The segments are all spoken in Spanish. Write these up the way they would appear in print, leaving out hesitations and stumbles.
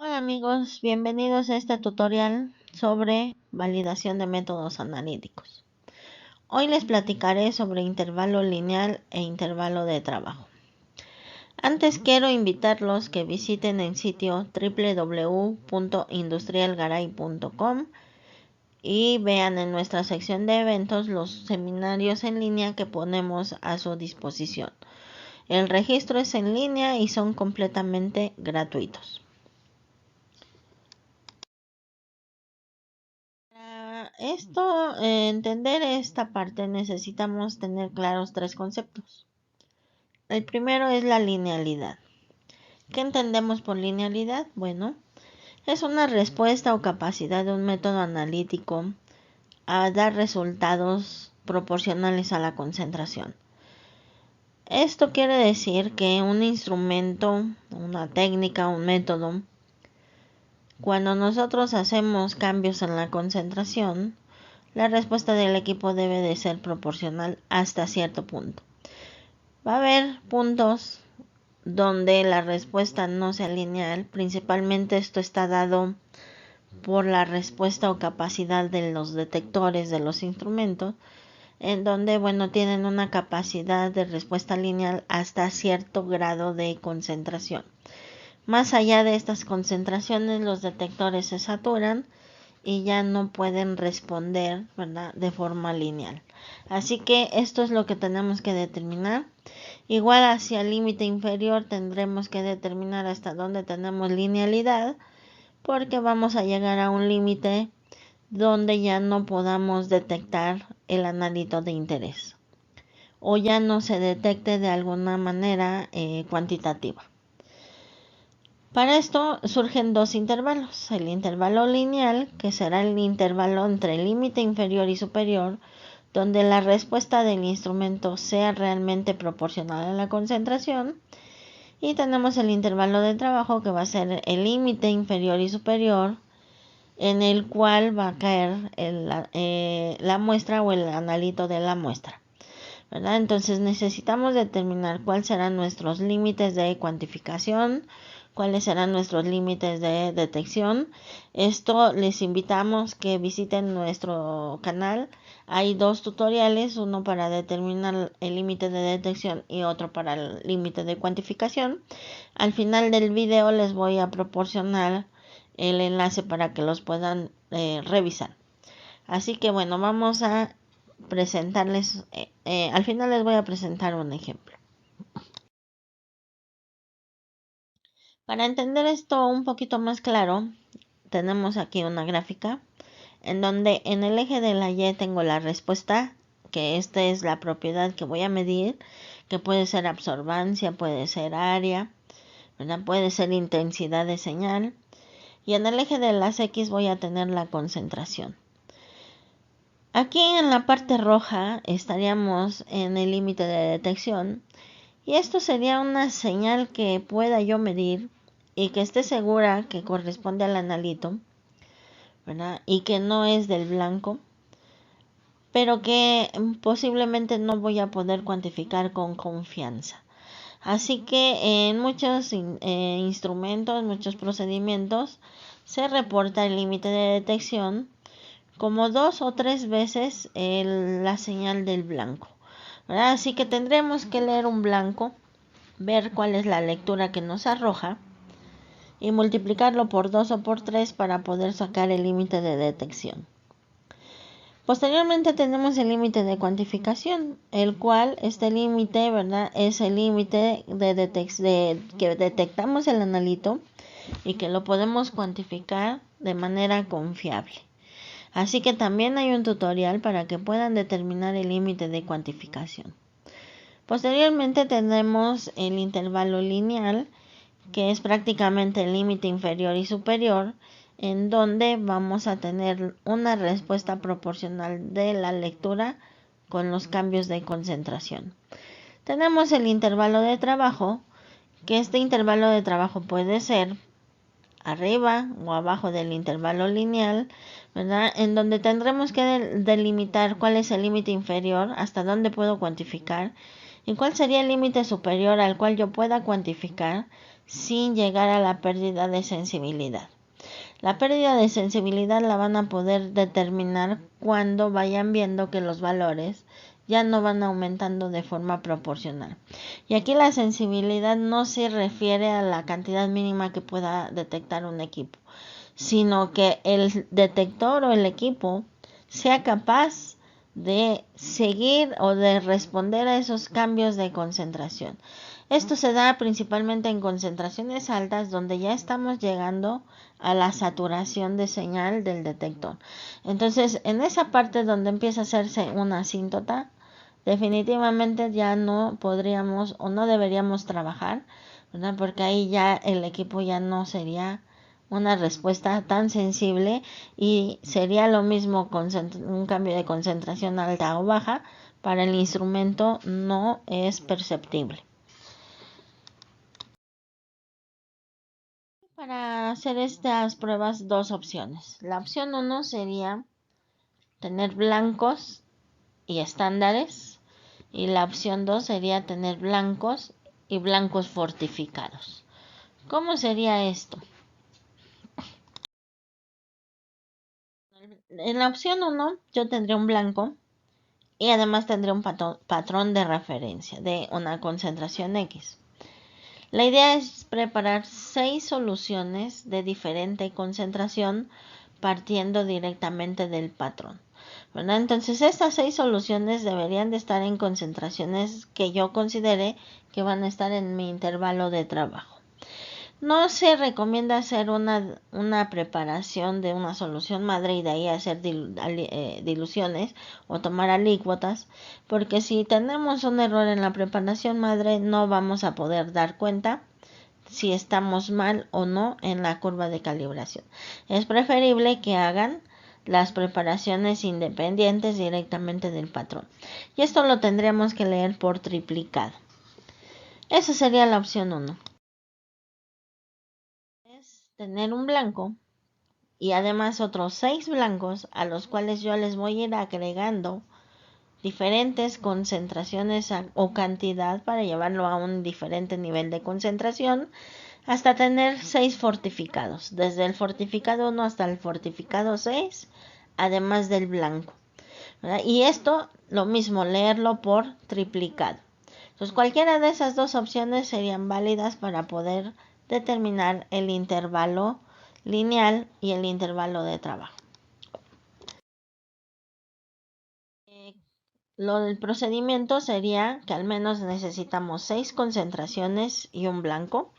Hola amigos, bienvenidos a este tutorial sobre validación de métodos analíticos. Hoy les platicaré sobre intervalo lineal e intervalo de trabajo. Antes quiero invitarlos que visiten el sitio www.industrialgaray.com y vean en nuestra sección de eventos los seminarios en línea que ponemos a su disposición. El registro es en línea y son completamente gratuitos. Entender esta parte necesitamos tener claros tres conceptos. El primero es la linealidad. ¿Qué entendemos por linealidad? Bueno, es una respuesta o capacidad de un método analítico a dar resultados proporcionales a la concentración. Esto quiere decir que un instrumento, una técnica, un método, cuando nosotros hacemos cambios en la concentración, la respuesta del equipo debe de ser proporcional hasta cierto punto. Va a haber puntos donde la respuesta no sea lineal, principalmente esto está dado por la respuesta o capacidad de los detectores de los instrumentos, en donde, tienen una capacidad de respuesta lineal hasta cierto grado de concentración. Más allá de estas concentraciones, los detectores se saturan y ya no pueden responder, ¿verdad?, de forma lineal. Así que esto es lo que tenemos que determinar. Igual hacia el límite inferior tendremos que determinar hasta dónde tenemos linealidad, porque vamos a llegar a un límite donde ya no podamos detectar el analito de interés o ya no se detecte de alguna manera cuantitativa. Para esto surgen dos intervalos, el intervalo lineal, que será el intervalo entre el límite inferior y superior, donde la respuesta del instrumento sea realmente proporcional a la concentración, y tenemos el intervalo de trabajo, que va a ser el límite inferior y superior, en el cual va a caer la muestra o el analito de la muestra, ¿verdad? Entonces necesitamos determinar cuáles serán nuestros límites de cuantificación, cuáles serán nuestros límites de detección. Esto les invitamos que visiten nuestro canal. Hay dos tutoriales, uno para determinar el límite de detección y otro para el límite de cuantificación. Al final del video les voy a proporcionar el enlace para que los puedan revisar. Así que vamos a presentarles, al final les voy a presentar un ejemplo. Para entender esto un poquito más claro, tenemos aquí una gráfica en donde en el eje de la Y tengo la respuesta, que esta es la propiedad que voy a medir, que puede ser absorbancia, puede ser área, ¿verdad?, puede ser intensidad de señal, y en el eje de las X voy a tener la concentración. Aquí en la parte roja estaríamos en el límite de detección, y esto sería una señal que pueda yo medir y que esté segura que corresponde al analito, ¿verdad?, y que no es del blanco, pero que posiblemente no voy a poder cuantificar con confianza. Así que en muchos instrumentos, muchos procedimientos, se reporta el límite de detección como 2 o 3 veces la señal del blanco, ¿verdad? Así que tendremos que leer un blanco, ver cuál es la lectura que nos arroja y multiplicarlo por 2 o por 3 para poder sacar el límite de detección. Posteriormente tenemos el límite de cuantificación, el cual este límite, ¿verdad?, es el límite que detectamos el analito y que lo podemos cuantificar de manera confiable. Así que también hay un tutorial para que puedan determinar el límite de cuantificación. Posteriormente tenemos el intervalo lineal, que es prácticamente el límite inferior y superior, en donde vamos a tener una respuesta proporcional de la lectura con los cambios de concentración. Tenemos el intervalo de trabajo, que este intervalo de trabajo puede ser arriba o abajo del intervalo lineal, ¿verdad?, en donde tendremos que delimitar cuál es el límite inferior, hasta dónde puedo cuantificar, y cuál sería el límite superior al cual yo pueda cuantificar sin llegar a la pérdida de sensibilidad. La pérdida de sensibilidad la van a poder determinar cuando vayan viendo que los valores ya no van aumentando de forma proporcional. Y aquí la sensibilidad no se refiere a la cantidad mínima que pueda detectar un equipo, sino que el detector o el equipo sea capaz de seguir o de responder a esos cambios de concentración. Esto se da principalmente en concentraciones altas donde ya estamos llegando a la saturación de señal del detector. Entonces, en esa parte donde empieza a hacerse una asíntota, definitivamente ya no podríamos o no deberíamos trabajar, ¿verdad? Porque ahí ya el equipo ya no sería una respuesta tan sensible y sería lo mismo un cambio de concentración alta o baja, para el instrumento no es perceptible. Para hacer estas pruebas, dos opciones. La opción 1 sería tener blancos y estándares, y la opción 2 sería tener blancos y blancos fortificados. ¿Cómo sería esto? En la opción 1 yo tendría un blanco y además tendría un patrón de referencia de una concentración X. La idea es preparar 6 soluciones de diferente concentración partiendo directamente del patrón, ¿verdad? Entonces estas 6 soluciones deberían de estar en concentraciones que yo considere que van a estar en mi intervalo de trabajo. No se recomienda hacer una preparación de una solución madre y de ahí hacer diluciones o tomar alícuotas, porque si tenemos un error en la preparación madre no vamos a poder dar cuenta si estamos mal o no en la curva de calibración. Es preferible que hagan las preparaciones independientes directamente del patrón. Y esto lo tendríamos que leer por triplicado. Esa sería la opción 1. Es tener un blanco y además otros 6 blancos a los cuales yo les voy a ir agregando diferentes concentraciones o cantidad para llevarlo a un diferente nivel de concentración hasta tener 6 fortificados, desde el fortificado 1 hasta el fortificado 6, además del blanco, ¿verdad? Y esto, lo mismo, leerlo por triplicado. Entonces, cualquiera de esas dos opciones serían válidas para poder determinar el intervalo lineal y el intervalo de trabajo. Lo del procedimiento sería que al menos necesitamos 6 concentraciones y un blanco.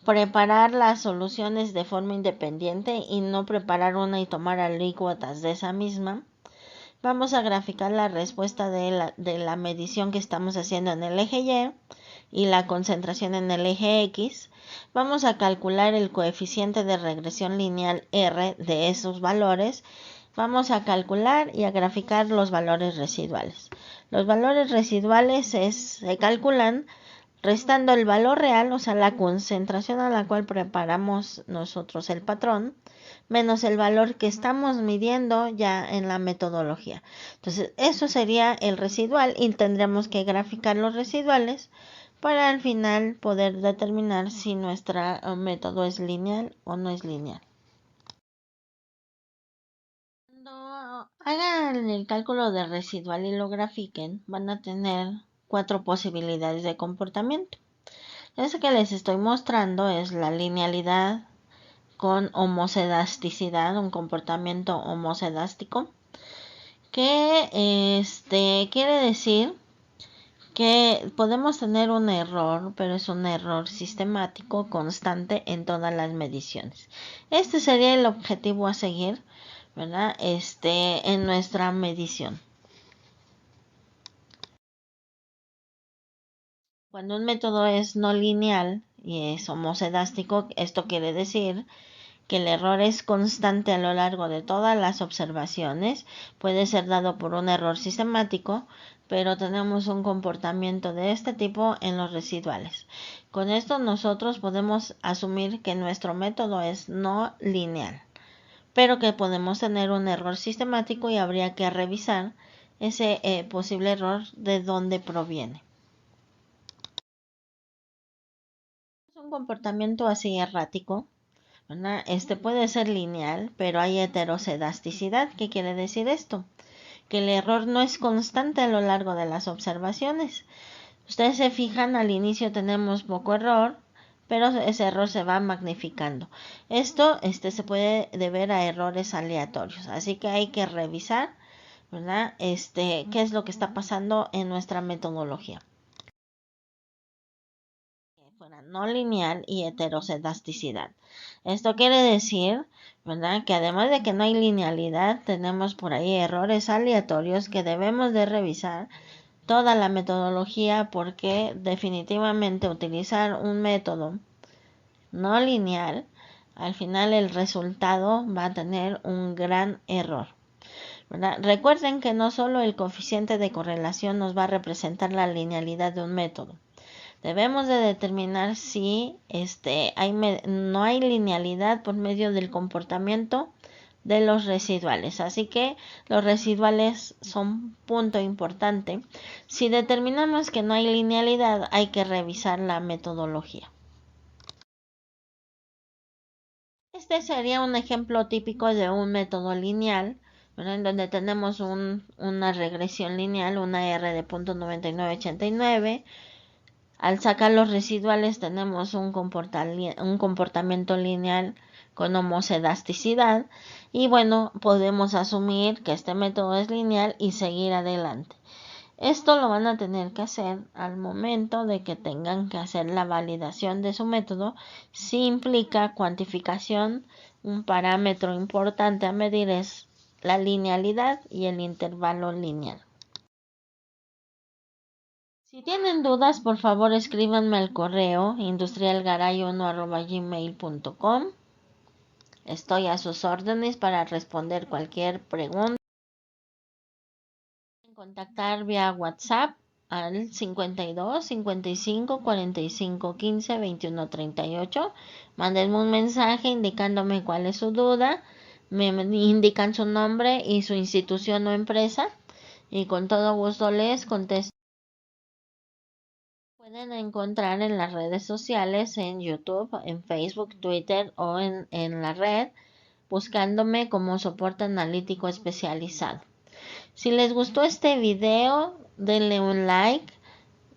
Preparar las soluciones de forma independiente y no preparar una y tomar alícuotas de esa misma. Vamos a graficar la respuesta de la medición que estamos haciendo en el eje Y y la concentración en el eje X. Vamos a calcular el coeficiente de regresión lineal R de esos valores. Vamos a calcular y a graficar los valores residuales. Los valores residuales se calculan restando el valor real, o sea, la concentración a la cual preparamos nosotros el patrón, menos el valor que estamos midiendo ya en la metodología. Entonces, eso sería el residual y tendremos que graficar los residuales para al final poder determinar si nuestro método es lineal o no es lineal. Cuando hagan el cálculo de residual y lo grafiquen, van a tener 4 posibilidades de comportamiento. Eso que les estoy mostrando es la linealidad con homocedasticidad, un comportamiento homocedástico, que quiere decir que podemos tener un error, pero es un error sistemático constante en todas las mediciones. Este sería el objetivo a seguir, ¿verdad? En nuestra medición. Cuando un método es no lineal y es homocedástico, esto quiere decir que el error es constante a lo largo de todas las observaciones, puede ser dado por un error sistemático, pero tenemos un comportamiento de este tipo en los residuales. Con esto nosotros podemos asumir que nuestro método es no lineal, pero que podemos tener un error sistemático y habría que revisar ese posible error de dónde proviene. un comportamiento así errático, ¿verdad? Puede ser lineal, pero hay heterocedasticidad. ¿Qué quiere decir esto? Que el error no es constante a lo largo de las observaciones. Ustedes se fijan, al inicio tenemos poco error, pero ese error se va magnificando. Esto se puede deber a errores aleatorios, así que hay que revisar, ¿verdad? Qué es lo que está pasando en nuestra metodología. Fuera no lineal y heterocedasticidad. Esto quiere decir, ¿verdad?, que además de que no hay linealidad, tenemos por ahí errores aleatorios que debemos de revisar toda la metodología, porque definitivamente utilizar un método no lineal, al final el resultado va a tener un gran error, ¿verdad? Recuerden que no solo el coeficiente de correlación nos va a representar la linealidad de un método. Debemos de determinar si no hay linealidad por medio del comportamiento de los residuales. Así que los residuales son punto importante. Si determinamos que no hay linealidad, hay que revisar la metodología. Este sería un ejemplo típico de un método lineal, ¿verdad?, en donde tenemos una regresión lineal, una R de 0.9989. Al sacar los residuales tenemos un comportamiento lineal con homocedasticidad, y bueno, podemos asumir que este método es lineal y seguir adelante. Esto lo van a tener que hacer al momento de que tengan que hacer la validación de su método. Si implica cuantificación, un parámetro importante a medir es la linealidad y el intervalo lineal. Si tienen dudas, por favor escríbanme al correo industrialgaray1@gmail.com. Estoy a sus órdenes para responder cualquier pregunta. Pueden contactar vía WhatsApp al 52 55 45 15 21 38. Mándenme un mensaje indicándome cuál es su duda. Me indican su nombre y su institución o empresa, y con todo gusto les contesto. Pueden encontrar en las redes sociales, en YouTube, en Facebook, Twitter o en la red, buscándome como soporte analítico especializado. Si les gustó este video, denle un like,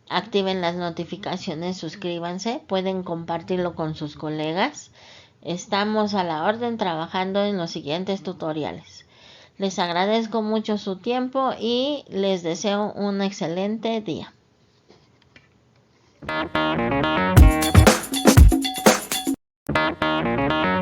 activen las notificaciones, suscríbanse, pueden compartirlo con sus colegas. Estamos a la orden trabajando en los siguientes tutoriales. Les agradezco mucho su tiempo y les deseo un excelente día. Thank you.